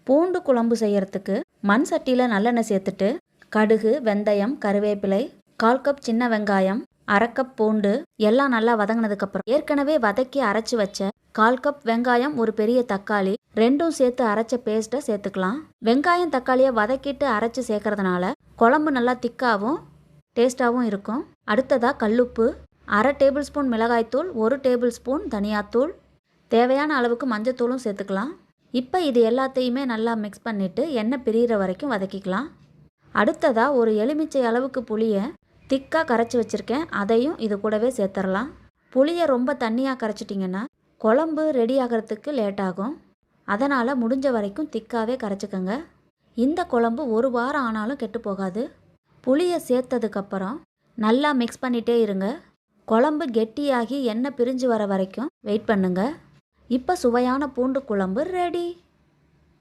பூண்டு குழம்பு செய்யறதுக்கு மண் சட்டியில் நல்லெண்ணெய் சேர்த்துட்டு கடுகு, வெந்தயம், கருவேப்பிலை, 1/4 கப் சின்ன வெங்காயம், 1/2 கப் பூண்டு எல்லாம் நல்லா வதங்கினதுக்கப்புறம் ஏற்கனவே வதக்கி அரைச்சி வச்ச 1/4 கப் வெங்காயம், ஒரு பெரிய தக்காளி ரெண்டும் சேர்த்து அரைச்ச பேஸ்ட்டை சேர்த்துக்கலாம். வெங்காயம் தக்காளியை வதக்கிட்டு அரைச்சி சேர்க்கறதுனால குழம்பு நல்லா திக்காகவும் டேஸ்ட்டாகவும் இருக்கும். அடுத்ததாக கல்லுப்பு, 1/2 டேபிள் ஸ்பூன் மிளகாய்த்தூள், 1 டேபிள் ஸ்பூன் தனியாத்தூள், தேவையான அளவுக்கு மஞ்சத்தூளும் சேர்த்துக்கலாம். இப்போ இது எல்லாத்தையுமே நல்லா மிக்ஸ் பண்ணிவிட்டு எண்ணெய் பிரிகிற வரைக்கும் வதக்கிக்கலாம். அடுத்ததாக ஒரு எலுமிச்சை அளவுக்கு புளியை திக்காக கரைச்சி வச்சுருக்கேன், அதையும் இது கூடவே சேர்த்துடலாம். புளியை ரொம்ப தண்ணியாக கரைச்சிட்டிங்கன்னா குழம்பு ரெடி ஆகிறதுக்கு லேட் ஆகும். அதனால் முடிஞ்ச வரைக்கும் திக்காகவே கரைச்சிக்கோங்க. இந்த குழம்பு 1 வாரம் ஆனாலும் கெட்டு போகாது. புளியை சேர்த்ததுக்கப்புறம் நல்லா மிக்ஸ் பண்ணிகிட்டே இருங்க. குழம்பு கெட்டியாகி எண்ணெய் பிரிஞ்சு வர வரைக்கும் வெயிட் பண்ணுங்க. இப்போ சுவையான பூண்டு குழம்பு ரெடி.